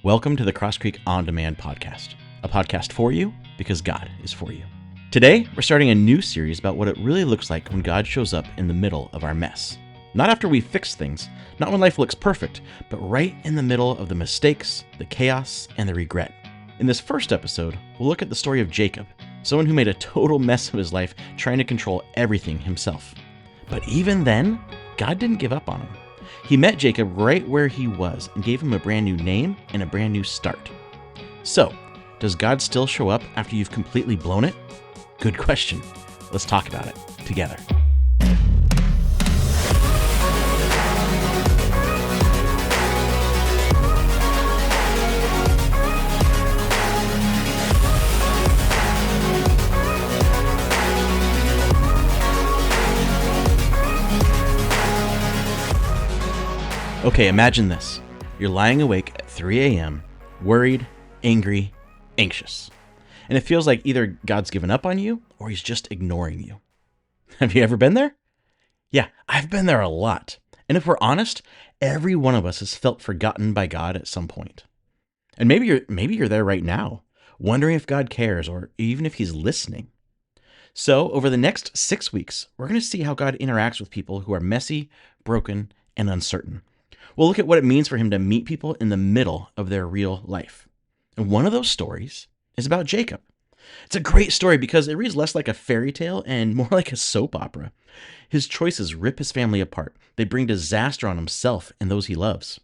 Welcome to the Cross Creek On Demand podcast, a podcast for you because God is for you. Today, we're starting a new series about what it really looks like when God shows up in the middle of our mess. Not after we fix things, not when life looks perfect, but right in the middle of the mistakes, the chaos, and the regret. In this first episode, we'll look at the story of Jacob, someone who made a total mess of his life trying to control everything himself. But even then, God didn't give up on him. He met Jacob right where he was and gave him a brand new name and a brand new start. So, does God still show up after you've completely blown it? Good question. Let's talk about it together. Okay, imagine this. You're lying awake at 3 a.m., worried, angry, anxious. And it feels like either God's given up on you or he's just ignoring you. Have you ever been there? Yeah, I've been there a lot. And if we're honest, every one of us has felt forgotten by God at some point. And maybe you're there right now, wondering if God cares or even if he's listening. So, over the next 6 weeks, we're going to see how God interacts with people who are messy, broken, and uncertain. We'll look at what it means for him to meet people in the middle of their real life. And one of those stories is about Jacob. It's a great story because it reads less like a fairy tale and more like a soap opera. His choices rip his family apart. They bring disaster on himself and those he loves.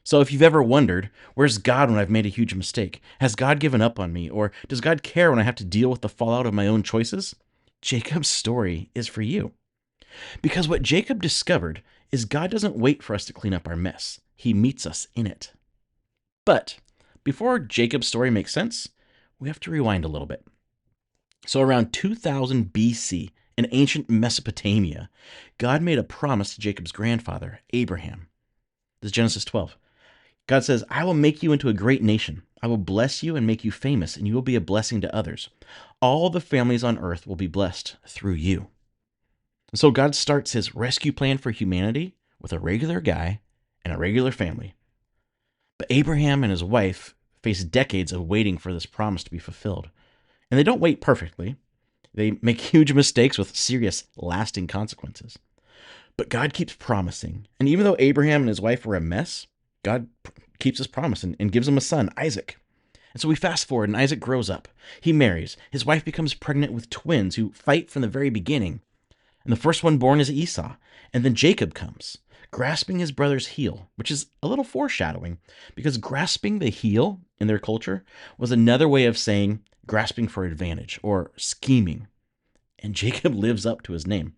So if you've ever wondered, where's God when I've made a huge mistake? Has God given up on me? Or does God care when I have to deal with the fallout of my own choices? Jacob's story is for you. Because what Jacob discovered is God doesn't wait for us to clean up our mess. He meets us in it. But before Jacob's story makes sense, we have to rewind a little bit. So around 2000 BC, in ancient Mesopotamia, God made a promise to Jacob's grandfather, Abraham. This is Genesis 12. God says, I will make you into a great nation. I will bless you and make you famous, and you will be a blessing to others. All the families on earth will be blessed through you. And so God starts his rescue plan for humanity with a regular guy and a regular family. But Abraham and his wife face decades of waiting for this promise to be fulfilled. And they don't wait perfectly. They make huge mistakes with serious, lasting consequences. But God keeps promising. And even though Abraham and his wife were a mess, God keeps his promise and gives him a son, Isaac. And so we fast forward and Isaac grows up. He marries. His wife becomes pregnant with twins who fight from the very beginning. And the first one born is Esau. And then Jacob comes, grasping his brother's heel, which is a little foreshadowing, because grasping the heel in their culture was another way of saying grasping for advantage or scheming. And Jacob lives up to his name.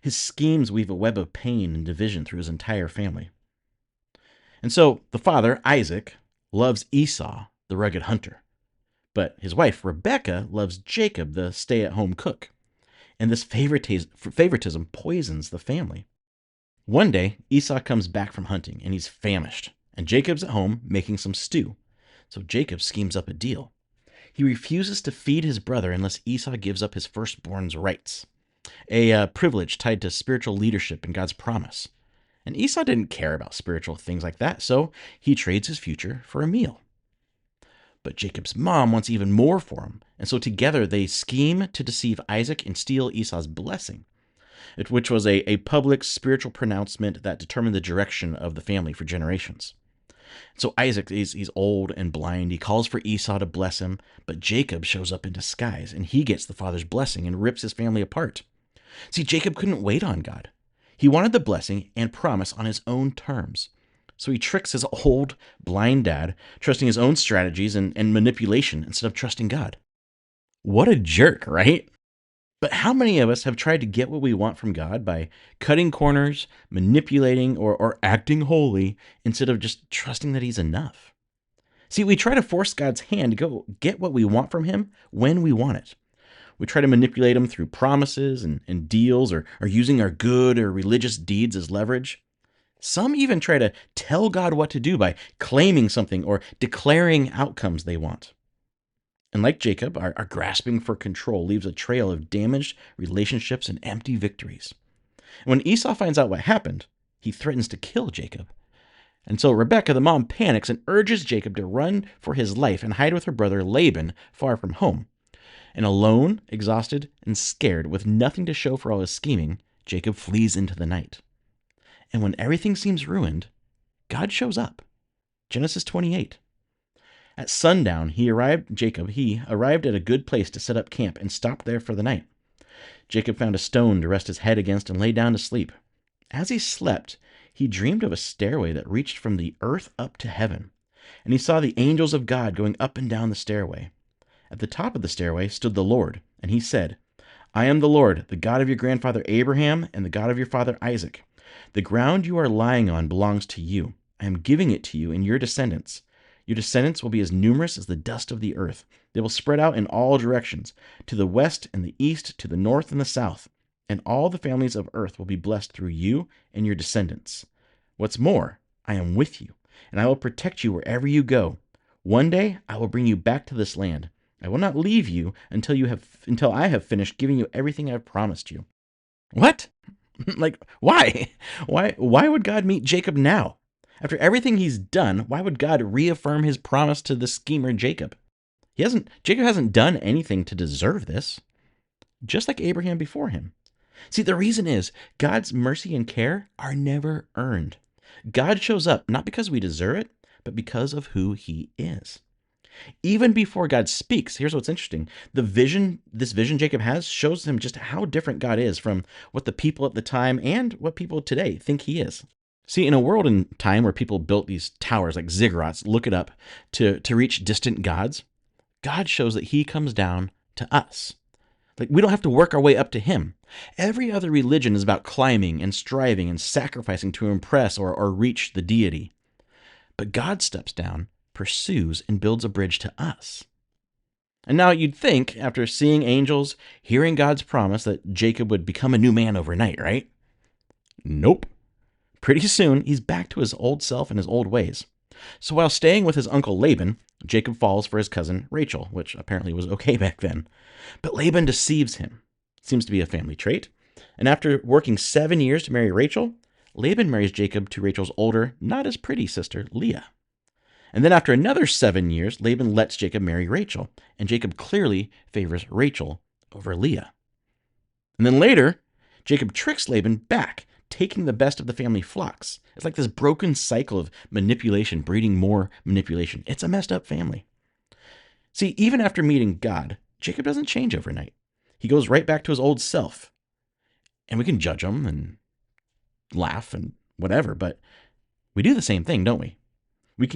His schemes weave a web of pain and division through his entire family. And so the father, Isaac, loves Esau, the rugged hunter. But his wife, Rebekah, loves Jacob, the stay-at-home cook. And this favoritism poisons the family. One day, Esau comes back from hunting, and he's famished, and Jacob's at home making some stew. So Jacob schemes up a deal. He refuses to feed his brother unless Esau gives up his firstborn's rights, a privilege tied to spiritual leadership and God's promise. And Esau didn't care about spiritual things like that, so he trades his future for a meal. But Jacob's mom wants even more for him, and so together they scheme to deceive Isaac and steal Esau's blessing, which was a public spiritual pronouncement that determined the direction of the family for generations. So Isaac, he's old and blind. He calls for Esau to bless him, but Jacob shows up in disguise, and he gets the father's blessing and rips his family apart. See, Jacob couldn't wait on God. He wanted the blessing and promise on his own terms. So he tricks his old, blind dad, trusting his own strategies and manipulation instead of trusting God. What a jerk, right? But how many of us have tried to get what we want from God by cutting corners, manipulating, or acting holy instead of just trusting that he's enough? See, we try to force God's hand to go get what we want from him when we want it. We try to manipulate him through promises and deals or using our good or religious deeds as leverage. Some even try to tell God what to do by claiming something or declaring outcomes they want. And like Jacob, our grasping for control leaves a trail of damaged relationships and empty victories. And when Esau finds out what happened, he threatens to kill Jacob. And so Rebekah, the mom, panics and urges Jacob to run for his life and hide with her brother Laban far from home. And alone, exhausted, and scared, with nothing to show for all his scheming, Jacob flees into the night. And when everything seems ruined, God shows up. Genesis 28. At sundown, Jacob arrived at a good place to set up camp and stopped there for the night. Jacob found a stone to rest his head against and lay down to sleep. As he slept, he dreamed of a stairway that reached from the earth up to heaven, and he saw the angels of God going up and down the stairway. At the top of the stairway stood the Lord, and he said, I am the Lord, the God of your grandfather Abraham and the God of your father Isaac. The ground you are lying on belongs to you. I am giving it to you and your descendants. Your descendants will be as numerous as the dust of the earth. They will spread out in all directions, to the west and the east, to the north and the south. And all the families of earth will be blessed through you and your descendants. What's more, I am with you, and I will protect you wherever you go. One day I will bring you back to this land. I will not leave you until I have finished giving you everything I've promised you. What? Like, why? Why would God meet Jacob now? After everything he's done, why would God reaffirm his promise to the schemer Jacob? Jacob hasn't done anything to deserve this, just like Abraham before him. See, the reason is God's mercy and care are never earned. God shows up not because we deserve it, but because of who he is. Even before God speaks, here's what's interesting. This vision Jacob has shows him just how different God is from what the people at the time and what people today think he is. See, in a world and time where people built these towers like ziggurats, look it up, to reach distant gods, God shows that he comes down to us. Like, we don't have to work our way up to him. Every other religion is about climbing and striving and sacrificing to impress or reach the deity. But God steps down, pursues, and builds a bridge to us. And now you'd think, after seeing angels, hearing God's promise, that Jacob would become a new man overnight, right? Nope. Pretty soon, he's back to his old self and his old ways. So while staying with his uncle Laban, Jacob falls for his cousin Rachel, which apparently was okay back then. But Laban deceives him. Seems to be a family trait. And after working 7 years to marry Rachel, Laban marries Jacob to Rachel's older, not as pretty sister, Leah. And then after another 7 years, Laban lets Jacob marry Rachel, and Jacob clearly favors Rachel over Leah. And then later, Jacob tricks Laban back, taking the best of the family flocks. It's like this broken cycle of manipulation breeding more manipulation. It's a messed up family. See, even after meeting God, Jacob doesn't change overnight. He goes right back to his old self. And we can judge him and laugh and whatever, but we do the same thing, don't we?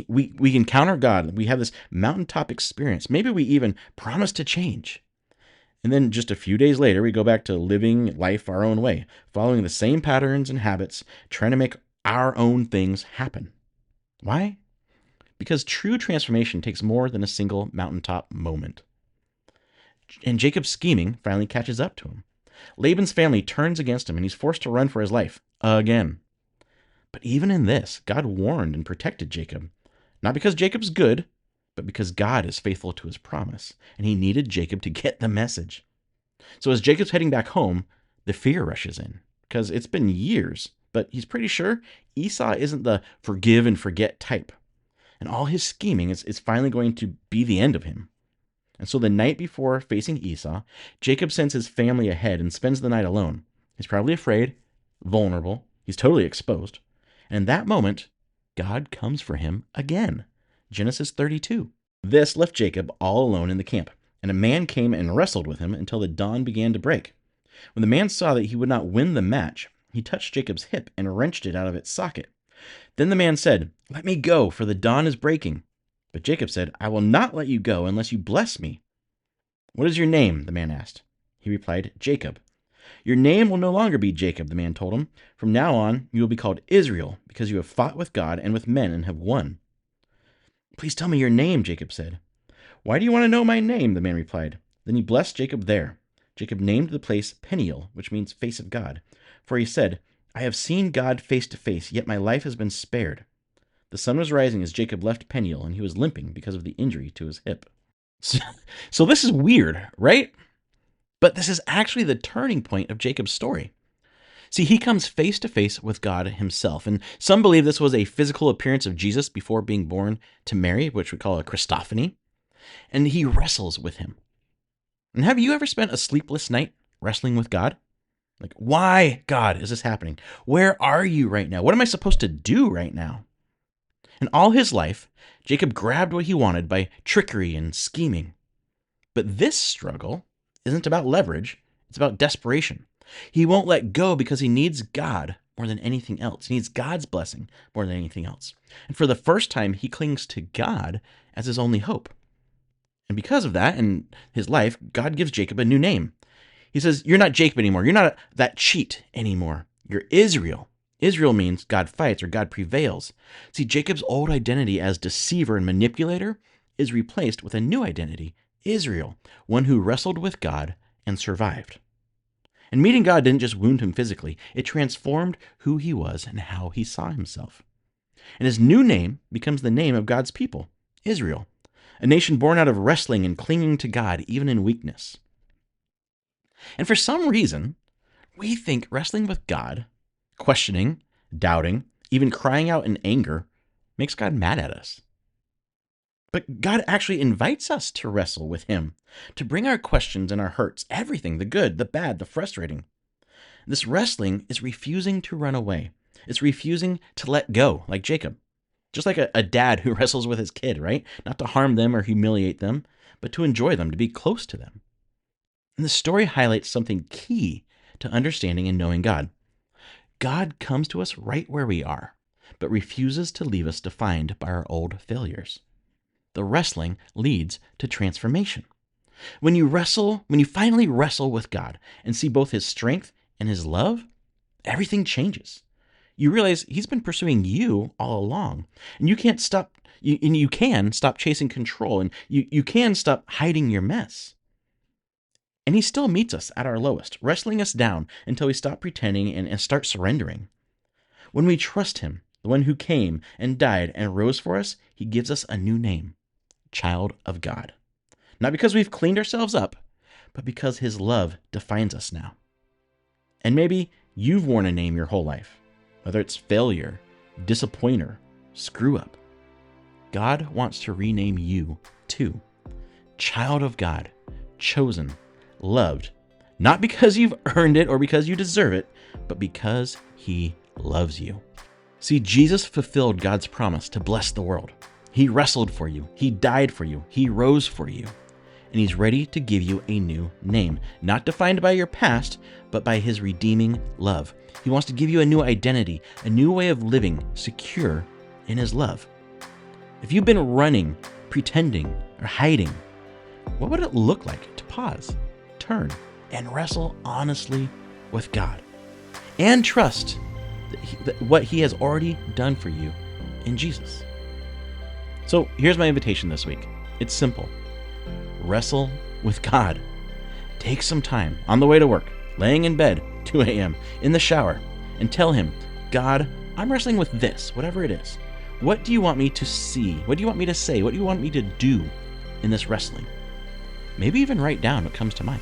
We encounter God. We have this mountaintop experience. Maybe we even promise to change. And then just a few days later, we go back to living life our own way, following the same patterns and habits, trying to make our own things happen. Why? Because true transformation takes more than a single mountaintop moment. And Jacob's scheming finally catches up to him. Laban's family turns against him, and he's forced to run for his life again. But even in this, God warned and protected Jacob. Not because Jacob's good, but because God is faithful to his promise, and he needed Jacob to get the message. So as Jacob's heading back home, the fear rushes in, because it's been years, but he's pretty sure Esau isn't the forgive and forget type. And all his scheming is finally going to be the end of him. And so the night before facing Esau, Jacob sends his family ahead and spends the night alone. He's probably afraid, vulnerable, he's totally exposed. And in that moment, God comes for him again. Genesis 32. This left Jacob all alone in the camp, and a man came and wrestled with him until the dawn began to break. When the man saw that he would not win the match, he touched Jacob's hip and wrenched it out of its socket. Then the man said, "Let me go, for the dawn is breaking." But Jacob said, "I will not let you go unless you bless me." "What is your name?" the man asked. He replied, "Jacob." "Your name will no longer be Jacob," the man told him. "From now on, you will be called Israel, because you have fought with God and with men and have won." "Please tell me your name," Jacob said. "Why do you want to know my name?" the man replied. Then he blessed Jacob there. Jacob named the place Peniel, which means face of God. For he said, "I have seen God face to face, yet my life has been spared." The sun was rising as Jacob left Peniel, and he was limping because of the injury to his hip. So this is weird, right? But this is actually the turning point of Jacob's story. See, he comes face to face with God himself, and some believe this was a physical appearance of Jesus before being born to Mary, which we call a Christophany, and he wrestles with him. And have you ever spent a sleepless night wrestling with God? Like, why, God, is this happening? Where are you right now? What am I supposed to do right now? And all his life, Jacob grabbed what he wanted by trickery and scheming. But this struggle isn't about leverage, it's about desperation. He won't let go because he needs God more than anything else. He needs God's blessing more than anything else. And for the first time, he clings to God as his only hope. And because of that, in his life, God gives Jacob a new name. He says, you're not Jacob anymore. You're not that cheat anymore. You're Israel. Israel means God fights or God prevails. See, Jacob's old identity as deceiver and manipulator is replaced with a new identity, Israel, one who wrestled with God and survived. And meeting God didn't just wound him physically, it transformed who he was and how he saw himself. And his new name becomes the name of God's people, Israel, a nation born out of wrestling and clinging to God even in weakness. And for some reason, we think wrestling with God, questioning, doubting, even crying out in anger, makes God mad at us. But God actually invites us to wrestle with him, to bring our questions and our hurts, everything, the good, the bad, the frustrating. This wrestling is refusing to run away. It's refusing to let go, like Jacob. Just like a dad who wrestles with his kid, right? Not to harm them or humiliate them, but to enjoy them, to be close to them. And the story highlights something key to understanding and knowing God. God comes to us right where we are, but refuses to leave us defined by our old failures. The wrestling leads to transformation. When you finally wrestle with God and see both his strength and his love, everything changes. You realize he's been pursuing you all along, and you can stop chasing control, and you can stop hiding your mess. And he still meets us at our lowest, wrestling us down until we stop pretending and start surrendering. When we trust him, the one who came and died and rose for us, he gives us a new name, child of God. Not because we've cleaned ourselves up, but because his love defines us now. And maybe you've worn a name your whole life, whether it's failure, disappointer, screw up. God wants to rename you too. Child of God, chosen, loved, not because you've earned it or because you deserve it, but because he loves you. See, Jesus fulfilled God's promise to bless the world. He wrestled for you. He died for you. He rose for you. And he's ready to give you a new name, not defined by your past, but by his redeeming love. He wants to give you a new identity, a new way of living, secure in his love. If you've been running, pretending, or hiding, what would it look like to pause, turn, and wrestle honestly with God? And trust what he has already done for you in Jesus. So here's my invitation this week. It's simple. Wrestle with God. Take some time on the way to work, laying in bed, 2 a.m., in the shower, and tell him, God, I'm wrestling with this, whatever it is. What do you want me to see? What do you want me to say? What do you want me to do in this wrestling? Maybe even write down what comes to mind.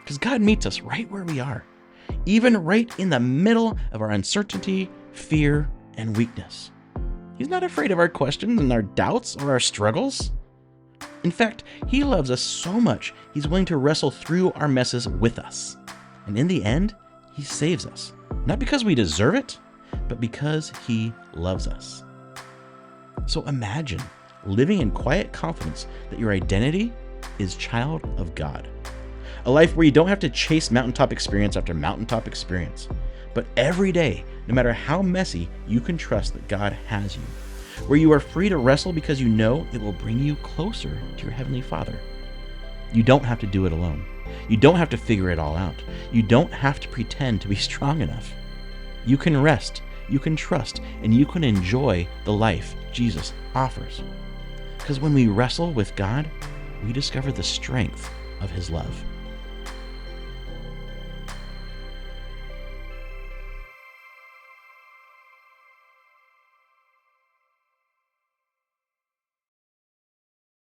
Because God meets us right where we are, even right in the middle of our uncertainty, fear, and weakness. He's not afraid of our questions and our doubts or our struggles. In fact, he loves us so much, he's willing to wrestle through our messes with us. And in the end, he saves us. Not because we deserve it, but because he loves us. So imagine living in quiet confidence that your identity is child of God. A life where you don't have to chase mountaintop experience after mountaintop experience, but every day, no matter how messy, you can trust that God has you. Where you are free to wrestle because you know it will bring you closer to your Heavenly Father. You don't have to do it alone. You don't have to figure it all out. You don't have to pretend to be strong enough. You can rest, you can trust, and you can enjoy the life Jesus offers. Because when we wrestle with God, we discover the strength of his love.